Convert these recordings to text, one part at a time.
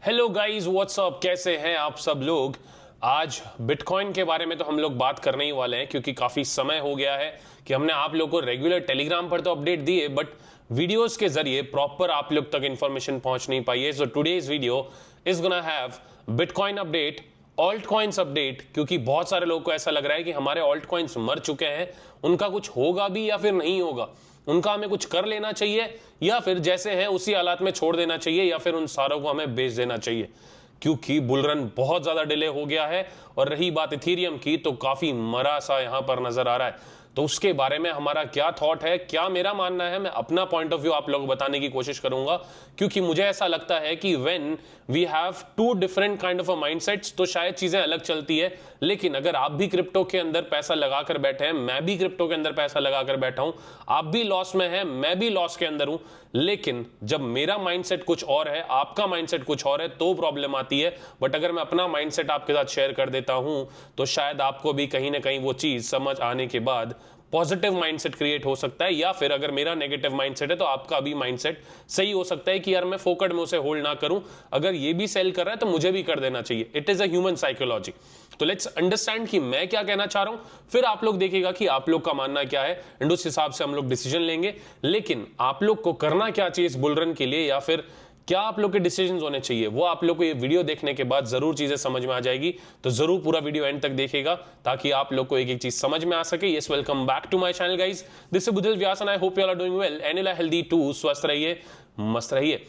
Hello guys, WhatsApp, कैसे हैं आप सब लोग। आज बिटकॉइन के बारे में तो हम लोग बात करने ही वाले हैं क्योंकि काफी समय हो गया है कि हमने आप लोग को रेगुलर टेलीग्राम पर तो अपडेट दिए, बट वीडियोस के जरिए प्रॉपर आप लोग तक इंफॉर्मेशन पहुंच नहीं पाई है। So today's video is gonna have bitcoin update, alt coins update, क्योंकि बहुत सारे लोगों को ऐसा लग रहा है कि हमारे ऑल्ट कॉइन्स मर चुके हैं, उनका कुछ होगा भी या फिर नहीं होगा, उनका हमें कुछ कर लेना चाहिए या फिर जैसे हैं उसी हालात में छोड़ देना चाहिए या फिर उन सारों को हमें बेच देना चाहिए, क्योंकि बुलरन बहुत ज्यादा डिले हो गया है। और रही बात इथेरियम की, तो काफी मरा सा यहां पर नजर आ रहा है। तो उसके बारे में हमारा क्या थॉट है, क्या मेरा मानना है, मैं अपना पॉइंट ऑफ व्यू आप लोगों को बताने की कोशिश करूंगा, क्योंकि मुझे ऐसा लगता है कि when we have two different kind of a mindsets तो शायद चीजें अलग चलती है। लेकिन अगर आप भी क्रिप्टो के अंदर पैसा लगाकर बैठे हैं, मैं भी क्रिप्टो के अंदर पैसा लगाकर बैठा हूं, आप भी लॉस में हैं, मैं भी लॉस के अंदर हूं, लेकिन जब मेरा माइंडसेट कुछ और है, आपका माइंडसेट कुछ और है, तो प्रॉब्लम आती है। बट अगर मैं अपना माइंडसेट आपके साथ शेयर कर देता हूं तो शायद आपको भी कहीं ना कहीं वो चीज समझ आने के बाद पॉजिटिव माइंडसेट क्रिएट हो सकता है, या फिर अगर मेरा नेगेटिव माइंडसेट है तो आपका भी माइंडसेट सही हो सकता है कि यार मैं फोकट में उसे होल्ड ना करूं, अगर ये भी सेल कर रहा है तो मुझे भी कर देना चाहिए। It is a human psychology. तो लेट्स अंडरस्टैंड कि मैं क्या कहना चाह रहा हूं, फिर आप लोग देखिएगा कि आप लोग का मानना क्या है, एंड उस हिसाब से हम लोग डिसीजन लेंगे। लेकिन आप लोग को करना क्या चाहिए इस बुलरन के लिए, या फिर क्या आप लोग के डिसीजंस होने चाहिए, वो आप लोग को ये वीडियो देखने के बाद जरूर चीजें समझ में आ जाएगी। तो जरूर पूरा वीडियो एंड तक देखिएगा ताकि आप लोग को एक एक चीज समझ में आ सके। Yes, welcome back to my channel guys, this is Budil Vyas and I hope you are doing well and you are healthy too. स्वस्थ रहिए, मस्त रहिए।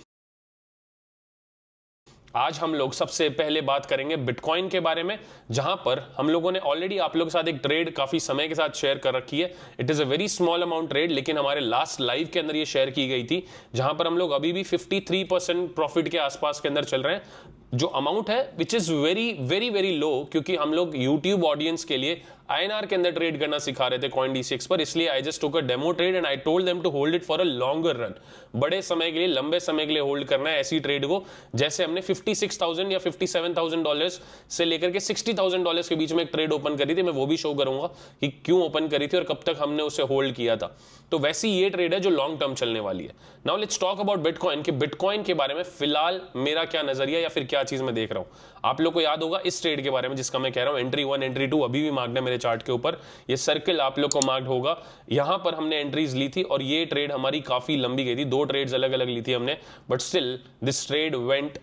आज हम लोग सबसे पहले बात करेंगे बिटकॉइन के बारे में, जहां पर हम लोगों ने ऑलरेडी आप लोगों के साथ एक ट्रेड काफी समय के साथ शेयर कर रखी है। It is a very small amount trade, लेकिन हमारे लास्ट लाइव के अंदर ये शेयर की गई थी, जहां पर हम लोग अभी भी 53% प्रॉफिट के आसपास के अंदर चल रहे हैं। जो अमाउंट है which is very very very low, क्योंकि हम लोग यूट्यूब ऑडियंस के लिए आईएनआर के अंदर ट्रेड करना सिखा रहे थे CoinDCX पर, इसलिए I just took a demo trade and I told them to hold it for a longer run. बड़े समय के लिए, लंबे समय के लिए होल्ड करना है ऐसी ट्रेड को, जैसे हमने 56,000 या $57,000 से लेकर के $60,000 के बीच में एक ट्रेड ओपन करी थी। मैं वो भी शो करूंगा कि क्यों ओपन करी थी और कब तक हमने उसे होल्ड किया था। तो वैसी ये ट्रेड है जो लॉन्ग टर्म चलने वाली है। Now let's talk about bitcoin, कि बिटकॉइन के बारे में फिलहाल मेरा क्या नजरिया या फिर क्या चीज मैं देख रहा हूं। आप लोग को याद होगा इस ट्रेड के बारे में जिसका मैं कह रहा हूं, एंट्री 1 एंट्री 2 अभी भी मार्क्ड है मेरे चार्ट के ऊपर। ये सर्कल आप लोग को मार्क्ड होगा, यहां पर हमने एंट्रीज ली थी और ये ट्रेड हमारी काफी लंबी गई थी, 2 ट्रेड्स अलग अलग ली थी हमने, but still this trade went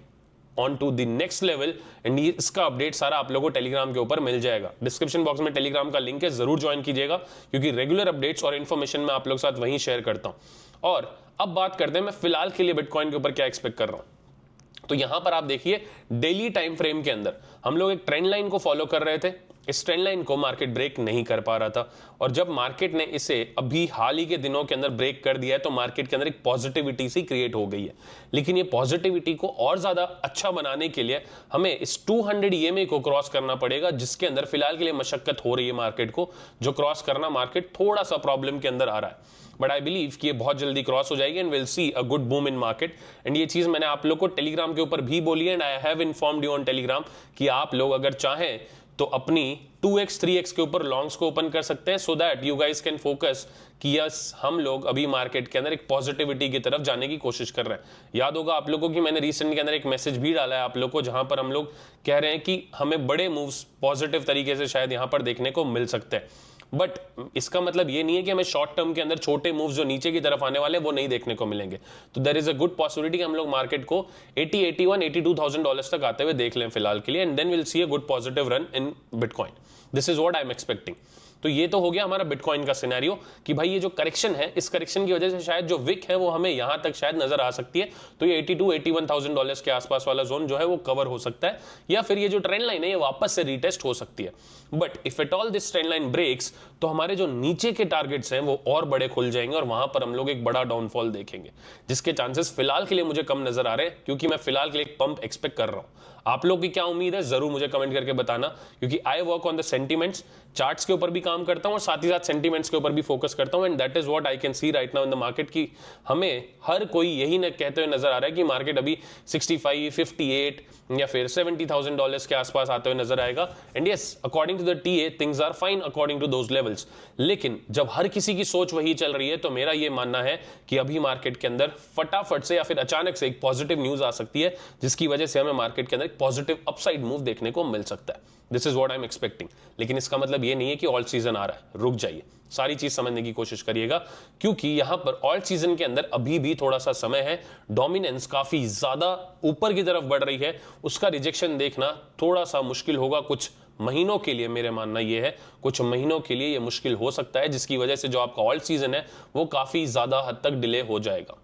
on to the next level. And इसका अपडेट सारा आप लोगों को टेलीग्राम के ऊपर मिल जाएगा। डिस्क्रिप्शन बॉक्स में टेलीग्राम का लिंक है, जरूर ज्वाइन कीजिएगा, क्योंकि रेगुलर अपडेट्स और इन्फॉर्मेशन मैं आप लोग के साथ वहीं शेयर करता हूं। और अब बात करते हैं मैं फिलहाल के लिए बिटकॉइन के ऊपर क्या एक्सपेक्ट कर रहा हूं। तो यहां पर आप देखिए डेली टाइम फ्रेम के अंदर हम लोग एक ट्रेंड लाइन को फॉलो कर रहे थे। इस ट्रेंड लाइन को मार्केट ब्रेक नहीं कर पा रहा था, और जब मार्केट ने इसे अभी हाल ही के दिनों के अंदर ब्रेक कर दिया है तो मार्केट के अंदर एक पॉजिटिविटी सी क्रिएट हो गई है। लेकिन ये पॉजिटिविटी को और ज्यादा अच्छा बनाने के लिए हमें इस 200 EMA को क्रॉस करना पड़ेगा, जिसके अंदर फिलहाल के लिए मशक्कत हो रही है मार्केट को, जो क्रॉस करना मार्केट थोड़ा सा प्रॉब्लम के अंदर आ रहा है। बट आई बिलीव कि ये बहुत जल्दी क्रॉस हो जाएगी and will see a good boom in market. And ये चीज मैंने आप लोग को टेलीग्राम के ऊपर भी बोली है, and I have informed you on Telegram कि आप लोग अगर चाहें तो अपनी 2x 3x के ऊपर लॉन्ग्स को ओपन कर सकते हैं, so that you guys can focus कि यस हम लोग अभी मार्केट के अंदर एक पॉजिटिविटी की तरफ जाने की कोशिश कर रहे हैं। याद होगा आप लोगों को कि मैंने रिसेंट के अंदर एक मैसेज भी डाला है आप लोग को, जहां पर हम लोग कह रहे हैं कि हमें बड़े मूव्स पॉजिटिव तरीके से शायद यहां पर देखने को मिल सकते हैं। बट इसका मतलब ये नहीं है कि हमें शॉर्ट टर्म के अंदर छोटे मूव्स जो नीचे की तरफ आने वाले वो नहीं देखने को मिलेंगे। तो there is a good possibility कि हम लोग मार्केट को 80, 81, $82,000 तक आते हुए देख लें फिलहाल के लिए, and then will see a good positive run in bitcoin. This is what I am expecting. तो ये तो हो गया हमारा बिटकॉइन का सिनेरियो कि भाई ये जो करेक्शन है, इस करेक्शन की वजह से शायद जो विक है वो हमें यहां तक शायद नजर आ सकती है। तो ये 82, $81,000 के आसपास वाला जोन जो है वो कवर हो सकता है, या फिर ये जो ट्रेंड लाइन है ये वापस से रीटेस्ट हो सकती है। But if at all this trend line breaks, तो हमारे जो नीचे के टारगेट्स हैं वो और बड़े खुल जाएंगे और वहां पर हम लोग एक बड़ा डाउनफॉल देखेंगे, जिसके चांसेस फिलहाल के लिए मुझे कम नजर आ रहे हैं, क्योंकि मैं फिलहाल के लिए एक पंप एक्सपेक्ट कर रहा हूं। आप लोग की क्या उम्मीद है जरूर मुझे कमेंट करके बताना, क्योंकि I work on the sentiments, charts के ऊपर भी काम काम करता हूं और साथ ही साथ सेंटीमेंट्स के ऊपर भी फोकस करता हूं, and that is what I can see right now in the market कि हमें हर कोई यही न कहते हुए नजर आ रहा है कि मार्केट अभी 65, 58 या फिर $70,000 के आसपास आते हुए नजर आएगा। And yes, according to the TA things are fine according to those levels. लेकिन जब हर किसी की सोच वही चल रही है तो मेरा ये मानना है कि अभी मार्केट के अंदर फटाफट से या फिर अचानक से एक पॉजिटिव न्यूज आ सकती है जिसकी वजह से हमें मार्केट के अंदर एक पॉजिटिव अपसाइड मूव देखने को मिल सकता है। This is what I am expecting. लेकिन इसका मतलब ये नहीं है कि ऑल सीजन आ रहा है, रुक जाइए, सारी चीज समझने की कोशिश करिएगा, क्योंकि यहां पर ऑल सीजन के अंदर अभी भी थोड़ा सा समय है। डोमिनेंस काफी ज्यादा ऊपर की तरफ बढ़ रही है, उसका रिजेक्शन देखना थोड़ा सा मुश्किल होगा कुछ महीनों के लिए। मेरे मानना यह है कुछ महीनों के लिए यह मुश्किल हो सकता है, जिसकी वजह से जो आपका ऑल सीजन है वो काफी ज्यादा हद तक डिले हो जाएगा।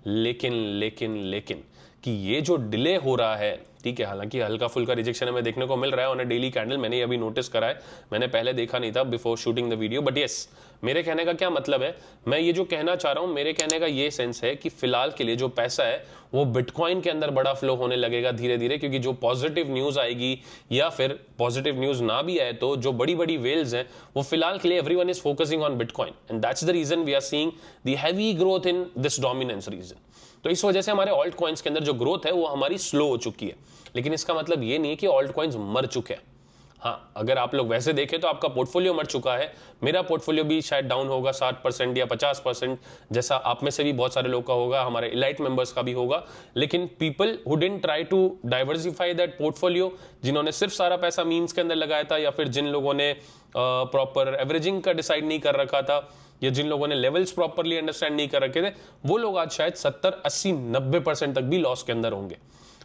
लेकिन लेकिन लेकिन कि ये जो डिले हो रहा है, ठीक है, हालांकि हल्का फुल्का रिजेक्शन हमें देखने को मिल रहा है ऑन अ डेली कैंडल, मैंने अभी नोटिस करा है, मैंने पहले देखा नहीं था before shooting the video. But yes, मेरे कहने का क्या मतलब है, मैं ये जो कहना चाह रहा हूं, मेरे कहने का ये सेंस है कि फिलहाल के लिए जो पैसा है वो बिटकॉइन के अंदर बड़ा फ्लो होने लगेगा धीरे धीरे, क्योंकि जो पॉजिटिव न्यूज आएगी या फिर पॉजिटिव न्यूज ना भी आए तो जो बड़ी बड़ी वेल्स हैं वो फिलहाल के लिए everyone is focusing on bitcoin, and that's the reason we are seeing the heavy growth in this dominance reason. तो इस वजह से हमारे ऑल्ट कॉइन्स के अंदर जो ग्रोथ है वो हमारी स्लो हो चुकी है। लेकिन इसका मतलब ये नहीं है कि ऑल्ट कॉइन्स मर चुके हैं। हाँ, अगर आप लोग वैसे देखें तो आपका पोर्टफोलियो मर चुका है, मेरा पोर्टफोलियो भी शायद डाउन होगा 60% या 50%, जैसा आप में से भी बहुत सारे लोग का होगा, हमारे इलाइट मेंबर्स का भी होगा। लेकिन people who didn't try to diversify that portfolio, जिन्होंने सिर्फ सारा पैसा मीम्स के अंदर लगाया था, या फिर जिन लोगों ने प्रॉपर एवरेजिंग का डिसाइड नहीं कर रखा था, या जिन लोगों ने लेवल्स प्रॉपरली अंडरस्टैंड नहीं कर रखे थे, वो लोग आज शायद 70, 80, 90% तक भी लॉस के अंदर होंगे।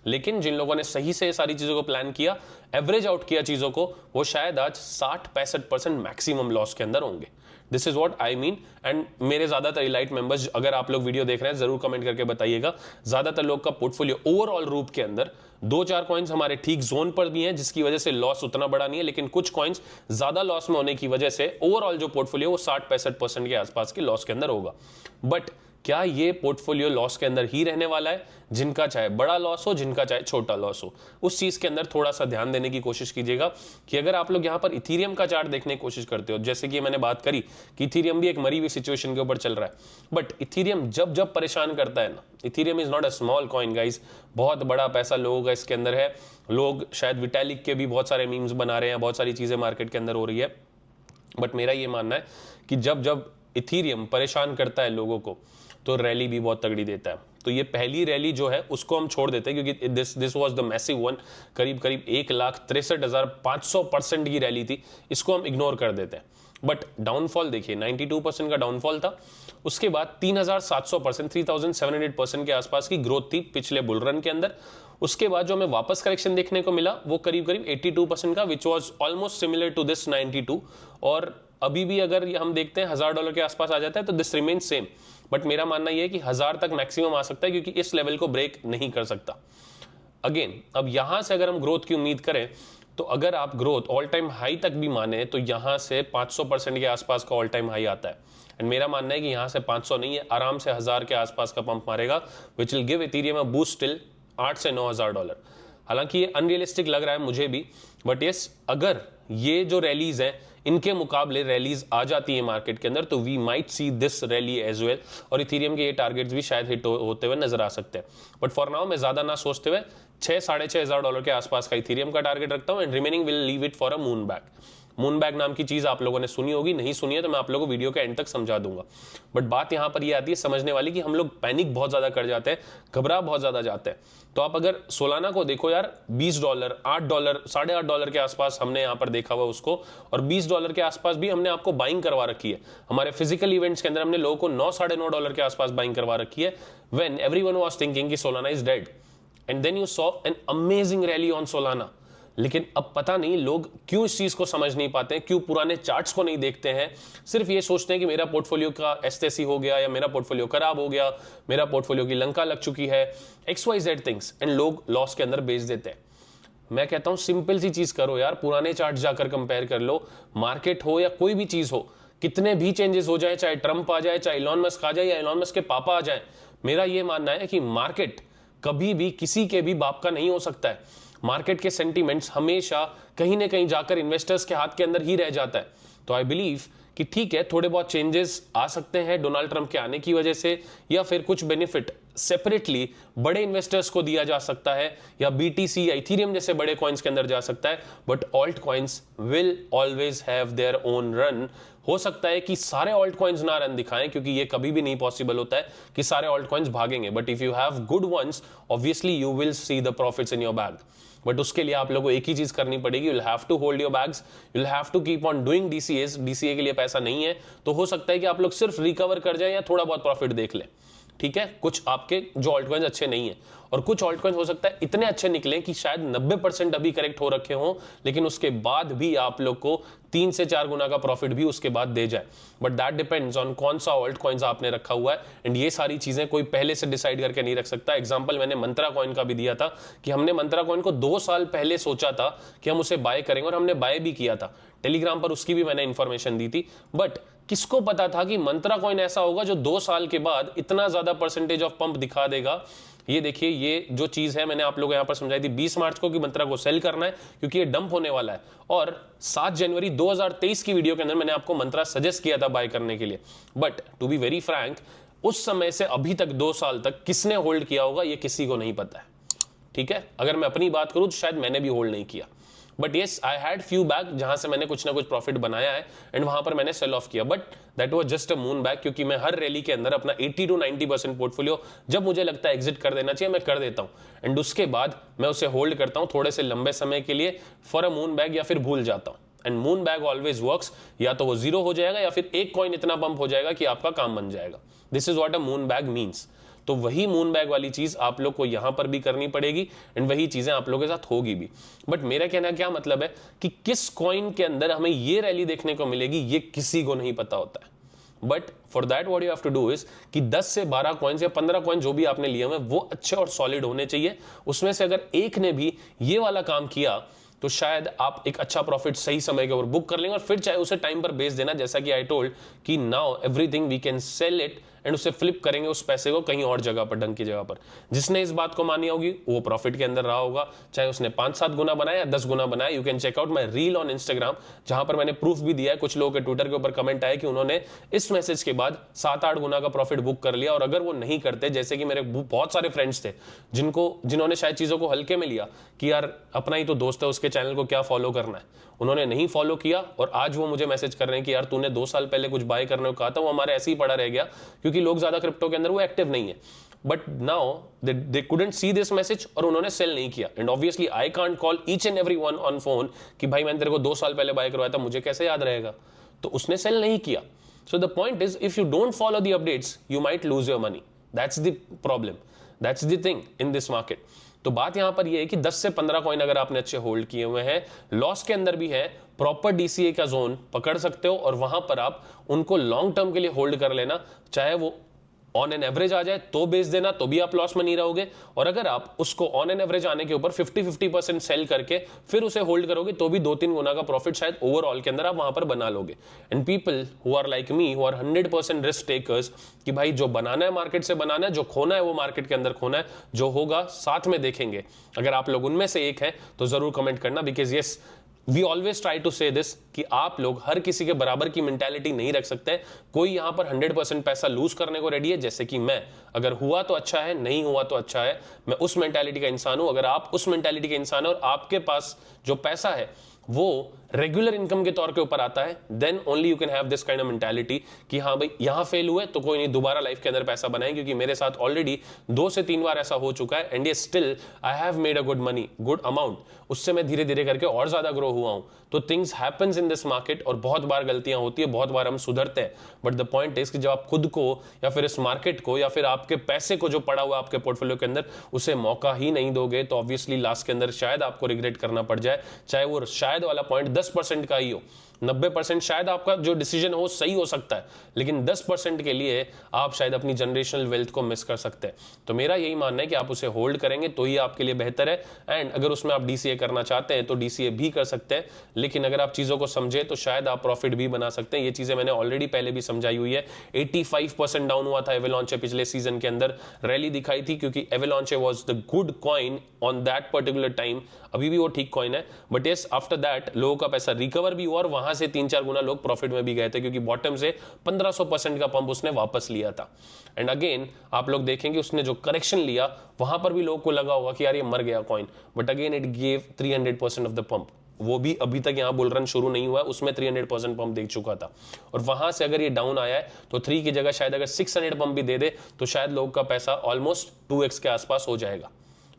लेकिन जिन लोगों ने सही से सारी चीजों को प्लान किया, एवरेज आउट किया चीजों को, वो शायद आज 60-65% मैक्सिमम लॉस के अंदर होंगे। This is what I mean. And मेरे ज्यादातर इलाइट मेंबर्स, अगर आप लोग वीडियो देख रहे हैं जरूर कमेंट करके बताइएगा, ज्यादातर लोग का पोर्टफोलियो ओवरऑल रूप के अंदर 2-4 कॉइन्स हमारे ठीक जोन पर भी हैं, जिसकी वजह से लॉस उतना बड़ा नहीं है, लेकिन कुछ कॉइन्स ज्यादा लॉस में होने की वजह से ओवरऑल जो पोर्टफोलियो वो 60-65% के आसपास के लॉस के अंदर होगा। बट क्या ये पोर्टफोलियो लॉस के अंदर ही रहने वाला है? जिनका चाहे बड़ा लॉस हो, जिनका चाहे छोटा लॉस हो, उस चीज के अंदर थोड़ा सा ध्यान देने की कोशिश कीजिएगा। कि अगर आप लोग यहां पर इथीरियम का चार्ट देखने की कोशिश करते हो, जैसे कि मैंने बात करी कि इथीरियम भी एक मरी हुई सिचुएशन के ऊपर चल रहा है, बट इथीरियम जब जब परेशान करता है ना, Ethereum is not a small coin guys, बहुत बड़ा पैसा लोगों का इसके अंदर है। लोग शायद विटैलिक के भी बहुत सारे मीम्स बना रहे हैं, बहुत सारी चीजें मार्केट के अंदर हो रही है। बट मेरा ये मानना है कि जब जब इथीरियम परेशान करता है लोगों को, तो रैली भी बहुत तगड़ी देता है। तो ये पहली रैली जो है उसको हम छोड़ देते हैं, क्योंकि this was the massive one, करीब करीब 1,63,500% की रैली थी, इसको हम इग्नोर कर देते हैं। बट डाउनफॉल देखिए, 92% का डाउनफॉल था। उसके बाद 3,700%, 3,700% के आसपास की ग्रोथ थी पिछले बुल रन के अंदर। उसके बाद जो हमें वापस करेक्शन देखने को मिला वो करीब करीब 82% का, which was almost similar to this 92। और अभी भी अगर हम देखते हैं $1,000 के आसपास आ जाता है तो दिस रिमेन सेम। बट मेरा मानना यह है कि 1,000 तक मैक्सिमम आ सकता है, क्योंकि इस लेवल को ब्रेक नहीं कर सकता। अगेन, अब यहां से अगर हम ग्रोथ की उम्मीद करें तो अगर आप ग्रोथ ऑल टाइम हाई तक भी माने तो यहां से 500% के आसपास का ऑल टाइम हाई आता है। एंड मेरा मानना है कि यहां से 500 नहीं है, आराम से 1,000 के आसपास का पंप मारेगा, which will give Ethereum a boost till $8,000 से $9,000। हालांकि ये अनरियलिस्टिक लग रहा है मुझे भी, बट यस, अगर ये जो रैलीज हैं इनके मुकाबले रैलीज आ जाती है मार्केट के अंदर, तो we might see this rally as well, और इथेरियम के ये टारगेट्स भी शायद हिट होते हुए नजर आ सकते हैं। बट फॉर नाउ मैं ज्यादा ना सोचते हुए $6,000-6,500 के आसपास का इथेरियम का टारगेट रखता हूं, and remaining will leave it for a moon bag. Moon bag नाम की चीज आप लोगों ने सुनी होगी, नहीं सुनी है तो मैं आप लोगों को वीडियो के एंड तक समझा दूंगा। बट बात यहां पर ये आती है समझने वाली कि हम लोग पैनिक बहुत ज्यादा कर जाते हैं, घबरा बहुत ज्यादा जाते हैं। तो आप अगर सोलाना को देखो यार, $20, $8, $8.5 के आसपास हमने यहां पर देखा हुआ उसको, और $20 के आसपास भी हमने आपको बाइंग करवा रखी है। हमारे फिजिकल इवेंट्स के अंदर हमने लोगों को $9-9.5 के आसपास बाइंग करवा रखी है, व्हेन एवरीवन वाज थिंकिंग कि Solana is dead, and then you saw an amazing rally on Solana. लेकिन अब पता नहीं लोग क्यों इस चीज को समझ नहीं पाते हैं, क्यों पुराने चार्ट्स को नहीं देखते हैं, सिर्फ ये सोचते हैं कि मेरा पोर्टफोलियो का एसटेसी हो गया, या मेरा पोर्टफोलियो खराब हो गया, मेरा पोर्टफोलियो की लंका लग चुकी है, XYZ थिंग्स, एंड लोग लॉस के अंदर बेच देते हैं। मैं कहता हूं सिंपल सी चीज करो यार, पुराने चार्ट जाकर कंपेयर कर लो। मार्केट हो या कोई भी चीज हो, कितने भी चेंजेस हो जाए, चाहे ट्रंप आ जाए, चाहे इलॉन मस्क आ जाए, या इलॉन मस्क के पापा आ जाए, मेरा ये मानना है कि मार्केट कभी भी किसी के भी बाप का नहीं हो सकता है। मार्केट के सेंटीमेंट्स हमेशा कहीं ना कहीं जाकर इन्वेस्टर्स के हाथ के अंदर ही रह जाता है। तो आई बिलीव कि ठीक है, थोड़े बहुत चेंजेस आ सकते हैं डोनाल्ड ट्रंप के आने की वजह से, या फिर कुछ बेनिफिट सेपरेटली बड़े इन्वेस्टर्स को दिया जा सकता है, या बीटीसी या इथेरियम जैसे बड़े कॉइन्स के अंदर जा सकता है, but alt coins will always have their own run. हो सकता है कि सारे ऑल्ट कॉइन्स ना रन दिखाएं, क्योंकि ये कभी भी नहीं पॉसिबल होता है कि सारे ऑल्ट कॉइन्स भागेंगे, but if you have good ones obviously you will see the profits in your bag. But उसके लिए आप लोगों को एक ही चीज करनी पड़ेगी, you'll have to hold your bags, you'll have to keep on doing DCAs। DCA के लिए पैसा नहीं है तो हो सकता है कि आप लोग सिर्फ रिकवर कर जाए या थोड़ा बहुत प्रॉफिट देख लें, ठीक है। कुछ आपके जो ऑल्ट कॉइन्स अच्छे नहीं है, और कुछ ऑल्ट कॉइन्स हो सकता है इतने अच्छे निकले कि शायद 90% अभी करेक्ट हो रखे हों, लेकिन उसके बाद भी आप लोग को 3 से 4 गुना का प्रॉफिट भी उसके बाद दे जाए। बट दैट डिपेंड्स ऑन कौन सा ऑल्ट कॉइन्स आपने रखा हुआ है, एंड ये सारी चीजें कोई पहले से डिसाइड करके नहीं रख सकता। एग्जांपल मैंने मंत्रा कॉइन का भी दिया था कि हमने मंत्रा कॉइन को 2 साल पहले सोचा था कि हम उसे बाय करेंगे, और हमने बाय भी किया था। टेलीग्राम पर उसकी भी मैंने इंफॉर्मेशन दी थी, बट किसको पता था कि मंत्रा कॉइन ऐसा होगा जो 2 साल के बाद इतना ज्यादा परसेंटेज ऑफ पंप दिखा देगा। ये देखिए, ये जो चीज है मैंने आप लोगों को यहां पर समझाई थी 20 मार्च को कि मंत्रा को सेल करना है क्योंकि ये डंप होने वाला है, और 7 जनवरी 2023 की वीडियो के अंदर मैंने आपको मंत्रा सजेस्ट किया था बाय करने के लिए। But to be very frank, उस समय से अभी तक 2 साल तक किसने होल्ड किया होगा ये किसी को नहीं पता है, ठीक है। अगर मैं अपनी बात करूं तो शायद मैंने भी होल्ड नहीं किया, but yes I had few bag जहां से मैंने कुछ ना कुछ प्रॉफिट बनाया है, एंड वहां पर मैंने सेल ऑफ किया, but that was just a moon bag, क्योंकि मैं हर रैली के अंदर अपना 80 to 90% पोर्टफोलियो जब मुझे लगता है एग्जिट कर देना चाहिए मैं कर देता हूं, एंड उसके बाद मैं उसे होल्ड करता हूं थोड़े से लंबे समय के लिए फॉर अ मून बैग, या फिर भूल जाता हूं। And moon bag always works, या तो वो जीरो हो जाएगा या फिर एक कॉइन इतना पंप हो जाएगा कि आपका काम बन जाएगा। This is what a moon bag means. तो वही मून बैग वाली चीज आप लोग को यहां पर भी करनी पड़ेगी, एंड वही चीजें आप लोगों के साथ होगी भी। बट मेरा कहना क्या मतलब है कि किस कॉइन के अंदर हमें ये रैली देखने को मिलेगी ये किसी को नहीं पता होता है। But for that what you have to do is कि 10 से 12 कॉइन्स या 15 कॉइन जो भी आपने लिए हुए वो अच्छे और सॉलिड होने चाहिए। उसमें से अगर एक ने भी ये वाला काम किया तो शायद आप एक अच्छा प्रॉफिट सही समय के ऊपर बुक कर लेंगे, और फिर चाहे उसे टाइम पर बेच देना, जैसा कि आई टोल्ड कि now everything we can sell it, and उसे फ्लिप करेंगे उस पैसे को कहीं और जगह पर, ढंग की जगह पर। जिसने इस बात को मानी होगी वो प्रॉफिट के अंदर रहा होगा, चाहे उसने 5-7 गुना बनाया या 10 गुना बनाया। You can check out my reel on Instagram, जहां पर मैंने प्रूफ भी दिया है। कुछ लोगों के ट्विटर के ऊपर कमेंट आया कि उन्होंने इस मैसेज के बाद 7-8 गुना का प्रॉफिट बुक कर लिया, और अगर वो नहीं करते, जैसे कि मेरे बहुत सारे फ्रेंड्स थे जिन्होंने शायद चीजों को हल्के में लिया कि यार अपना ही तो दोस्त है, उसके चैनल को क्या फॉलो करना है, उन्होंने नहीं फॉलो किया, और आज वो मुझे मैसेज कर रहे हैं कि यार तूने 2 साल पहले कुछ बाय करने को कहा था, वो हमारे ऐसे ही पड़ा रह गया क्योंकि लोग ज्यादा क्रिप्टो के अंदर वो एक्टिव नहीं है। But now they couldn't see this message, और उन्होंने सेल नहीं किया। And obviously I can't call each and every one on phone कि भाई मैंने तेरे को 2 साल पहले बाय करवाया था, मुझे कैसे याद रहेगा। तो उसने सेल नहीं किया। So the point is if you don't follow the updates you might lose your money. That's the problem, that's the thing in this market. तो बात यहां पर यह है कि 10 से 15 कॉइन अगर आपने अच्छे होल्ड किए हुए हैं, लॉस के अंदर भी है, प्रॉपर डीसीए का जोन पकड़ सकते हो, और वहां पर आप उनको लॉन्ग टर्म के लिए होल्ड कर लेना। चाहे वो ऑन एन एवरेज आ जाए तो बेच देना, तो भी आप लॉस में नहीं रहोगे, और अगर आप उसको ऑन एन एवरेज आने के ऊपर 50-50% सेल करके फिर उसे होल्ड करोगे तो भी 2-3 गुना का प्रॉफिट शायद ओवरऑल के अंदर आप वहां पर बना लोगे। And people who are like me who are 100% risk takers कि भाई जो बनाना है मार्केट से बनाना है, जो खोना है वो मार्केट के अंदर खोना है, जो होगा साथ में देखेंगे। अगर आप लोग उनमें से एक हैं तो जरूर कमेंट करना, because yes we always try to say this कि आप लोग हर किसी के बराबर की मेंटालिटी नहीं रख सकते। कोई यहां पर 100% पैसा लूज करने को रेडी है, जैसे कि मैं। अगर हुआ तो अच्छा है, नहीं हुआ तो अच्छा है, मैं उस मेंटालिटी का इंसान हूं। अगर आप उस मेंटालिटी के इंसान हो और आपके पास जो पैसा है वो रेगुलर इनकम के तौर के ऊपर आता है, then only you can have this kind of mentality कि हाँ भाई यहां फेल हुए तो कोई नहीं, दोबारा लाइफ के अंदर पैसा बनाए, क्योंकि मेरे साथ ऑलरेडी 2 से 3 बार ऐसा हो चुका है, एंड ये still I have made a good money, good amount. उससे मैं धीरे धीरे करके और ज्यादा ग्रो हुआ हूं। तो things happens in this market, और बहुत बार गलतियां होती है, बहुत बार हम सुधरते हैं। बट द पॉइंट इज कि जब आप खुद को या फिर इस मार्केट को या फिर आपके पैसे को जो पड़ा हुआ आपके पोर्टफोलियो के अंदर उसे मौका ही नहीं दोगे, तो ऑब्वियसली लास्ट के अंदर शायद आपको रिग्रेट करना पड़ जाए। चाहे वो शायद वाला पॉइंट 10% का ही हो, 90% शायद आपका जो डिसीजन हो सही हो सकता है, लेकिन 10% के लिए आप शायद अपनी जनरेशनल वेल्थ को मिस कर सकते हैं। तो मेरा यही मानना है कि आप उसे होल्ड करेंगे तो ही आपके लिए बेहतर है। एंड अगर उसमें आप डीसीए करना चाहते हैं तो डीसीए भी कर सकते हैं, लेकिन अगर आप चीजों को समझे तो शायद आप प्रॉफिट भी बना सकते हैं। ये चीजें मैंने ऑलरेडी पहले भी समझाई हुई है। 85% डाउन हुआ था एवेलांचे पिछले सीजन के अंदर, रैली दिखाई थी क्योंकि avalanche was the good coin on that particular time. अभी भी वो ठीक कॉइन है, बट यस आफ्टर दैट लोगों का पैसा रिकवर भी हुआ और वहां वहां से 3-4 गुना लोग प्रॉफिट में भी गए थे, क्योंकि बॉटम से 1500% का पंप उसने वापस लिया था। एंड अगेन आप लोग देखेंगे उसने जो करेक्शन लिया वहां पर भी लोगों को लगा होगा कि यार ये मर गया coin, but again it gave 300% of the pump. वो भी अभी तक यहाँ बुल रन शुरू नहीं हुआ है, उसमें 300% पंप देख चुका था। और वहां से अगर ये डाउन आया है तो 3 की जगह शायद अगर 600 पंप भी दे दे तो शायद लोगों का पैसा ऑलमोस्ट 2x के आसपास हो जाएगा।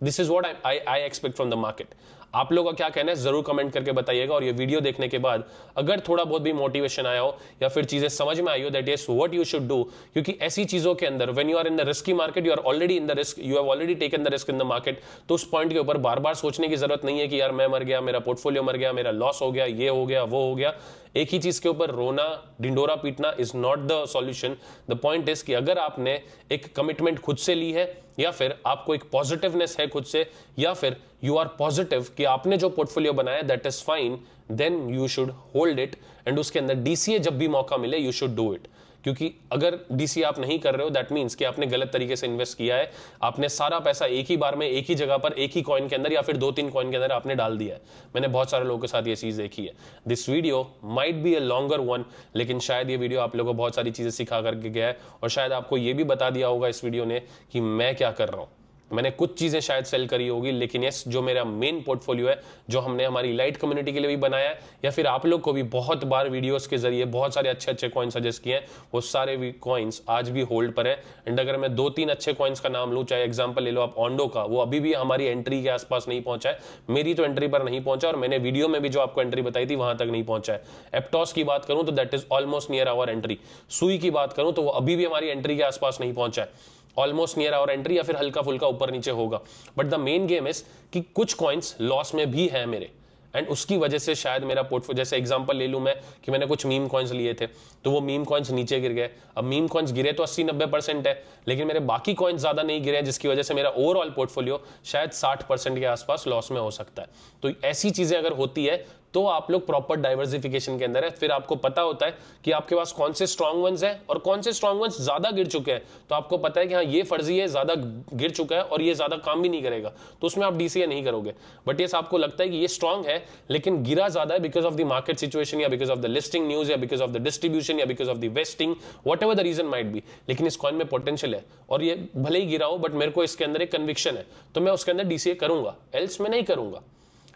This is what I expect from the market. आप लोगों का क्या कहना है जरूर कमेंट करके बताइएगा। और ये वीडियो देखने के बाद अगर थोड़ा बहुत भी मोटिवेशन आया हो या फिर चीजें समझ में आई हो that is what you should do, क्योंकि ऐसी चीजों के अंदर when you are in the risky market, you are already in the risk, you have already taken the risk in the market, तो उस पॉइंट के ऊपर बार बार सोचने की जरूरत नहीं है कि यार मैं मर गया, मेरा पोर्टफोलियो मर गया, मेरा लॉस हो गया, ये हो गया, वो हो गया। एक ही चीज के ऊपर रोना, ढिंडोरा पीटना is not the solution. The point is कि अगर आपने एक कमिटमेंट खुद से ली है या फिर आपको एक पॉजिटिवनेस है खुद से, या फिर यू आर पॉजिटिव कि आपने जो पोर्टफोलियो बनाया that is fine, then you should hold it. And उसके अंदर डीसीए जब भी मौका मिले यू शुड डू इट, क्योंकि अगर डीसीए आप नहीं कर रहे हो दैट मींस कि आपने गलत तरीके से इन्वेस्ट किया है, आपने सारा पैसा एक ही बार में एक ही जगह पर एक ही कॉइन के अंदर या फिर 2-3 कॉइन के अंदर आपने डाल दिया है। मैंने बहुत सारे लोगों के साथ ये चीज देखी है। This video might be a longer one, लेकिन शायद ये वीडियो आप लोगों को बहुत सारी चीजें सिखा करके गया है और शायद आपको ये भी बता दिया होगा इस वीडियो ने कि मैं क्या कर रहा हूं। मैंने कुछ चीजें शायद सेल करी होगी, लेकिन यस जो मेरा मेन पोर्टफोलियो है, जो हमने हमारी लाइट कम्युनिटी के लिए भी बनाया है या फिर आप लोग को भी बहुत बार वीडियोस के जरिए बहुत सारे अच्छे अच्छे कॉइन सजेस्ट किए हैं, वो सारे भी कॉइन्स आज भी होल्ड पर है। एंड अगर मैं 2-3 अच्छे कॉइन्स का नाम लूं, चाहे एग्जांपल ले लो आप ऑन्डो का, वो अभी भी हमारी एंट्री के आसपास नहीं पहुंचा है, मेरी तो एंट्री पर नहीं पहुंचा और मैंने वीडियो में भी जो आपको एंट्री बताई थी वहां तक नहीं पहुंचा है। एप्टॉस की बात करूं तो that is almost near our entry. सुई की बात करूं तो वो अभी भी हमारी एंट्री के आसपास नहीं पहुंचा है, ऑलमोस्ट नियर आवर एंट्री या फिर हल्का फुल्का ऊपर नीचे होगा। But the main game is कि कुछ कॉइन्स लॉस में भी है मेरे, एंड उसकी वजह से शायद मेरा पोर्टफोलियो, जैसे एग्जांपल ले लूं मैं कि मैंने कुछ मीम कॉइन्स लिए थे तो वो मीम कॉइन्स नीचे गिर गए। अब मीम कॉइन्स गिरे तो 80-90% है, लेकिन मेरे बाकी कॉइन्स ज्यादा नहीं गिरे, जिसकी वजह से मेरा ओवरऑल पोर्टफोलियो शायद 60% के आसपास लॉस में हो सकता है। तो ऐसी चीजें अगर होती है तो आप लोग प्रॉपर डाइवर्सिफिकेशन के अंदर है, फिर आपको पता होता है कि आपके पास कौन से स्ट्रॉन्ग वंस हैं और कौन से स्ट्रॉन्ग वंस ज्यादा गिर चुके हैं। तो आपको पता है कि हाँ ये फर्जी है, ज्यादा गिर चुका है और ये ज्यादा काम भी नहीं करेगा, तो उसमें आप डीसीए नहीं करोगे। बट ये आपको लगता है कि ये स्ट्रॉन्ग है लेकिन गिरा ज्यादा है because of the market situation या because of the listing news या बिकॉज ऑफ द डिस्ट्रीब्यूशन या because of the vesting, whatever the reason might be, लेकिन इस कॉइन में पोटेंशियल है और ये भले ही गिरा हो बट मेरे को इसके अंदर एक कन्विक्शन है, तो मैं उसके अंदर डीसीए करूंगा, एल्स मैं नहीं करूंगा।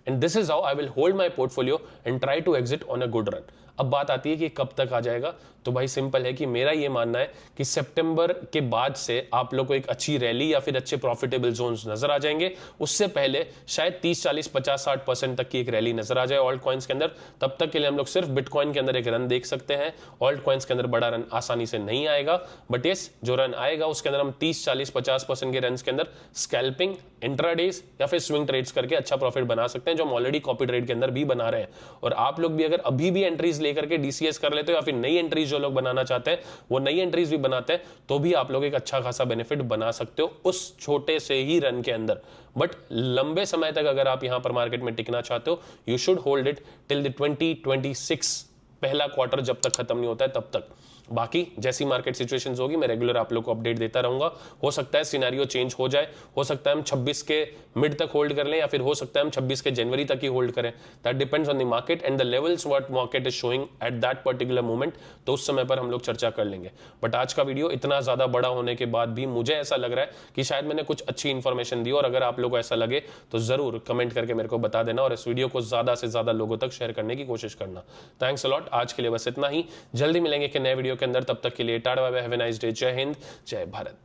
And this is how I will hold my portfolio and try to exit on a good run. अब बात आती है कि कब तक आ जाएगा, तो भाई सिंपल है कि मेरा ये मानना है कि सितंबर के बाद से आप लोग को एक अच्छी रैली या फिर अच्छे प्रॉफिटेबल जोन्स नजर आ जाएंगे। उससे पहले शायद 30, 40, 50, 60% तक की एक रैली नजर आ जाए ऑल्ट कॉइन्स के अंदर। तब तक के लिए हम लोग सिर्फ बिटकॉइन के अंदर एक रन देख सकते हैं, ऑल्ट कॉइन्स के अंदर बड़ा रन आसानी से नहीं आएगा। बट यस जो रन आएगा उसके अंदर हम 30, 40, 50% के रन के अंदर स्कैल्पिंग, इंट्राडेज या फिर स्विंग ट्रेड्स करके अच्छा प्रॉफिट बना सकते हैं, जो हम ऑलरेडी कॉपी ट्रेड के अंदर भी बना रहे हैं। और आप लोग भी अगर अभी भी एंट्रीज लेकर के डीसीएस कर लेते हो या फिर नई एंट्रीज जो लोग बनाना चाहते हैं वो नई एंट्रीज भी बनाते हैं, तो भी आप लोग एक अच्छा खासा बेनिफिट बना सकते हो उस छोटे से ही रन के अंदर। बट लंबे समय तक अगर आप यहां पर मार्केट में टिकना चाहते हो, you should hold it till the 2026 पहला क्वार्टर जब तक खत्म नहीं होता है तब तक। बाकी जैसी मार्केट सिचुएशंस होगी मैं रेगुलर आप लोग को अपडेट देता रहूंगा। हो सकता है सिनेरियो चेंज हो जाए, हो सकता है हम 26 के मिड तक होल्ड कर लें या फिर हो सकता है हम 26 के जनवरी तक ही होल्ड करें। That depends on the market and the levels what market is showing at that particular moment, तो उस समय पर हम लोग चर्चा कर लेंगे। बट आज का वीडियो इतना ज्यादा बड़ा होने के बाद भी मुझे ऐसा लग रहा है कि शायद मैंने कुछ अच्छी इंफॉर्मेशन दी, और अगर आप लोग को ऐसा लगे तो जरूर कमेंट करके मेरे को बता देना और इस वीडियो को ज्यादा से ज्यादा लोगों तक शेयर करने की कोशिश करना। थैंक्स अ लॉट, आज के लिए बस इतना ही। जल्दी मिलेंगे एक नए वीडियो के अंदर, तब तक के लिए tata bye bye, have a nice day, जय हिंद, जय भारत।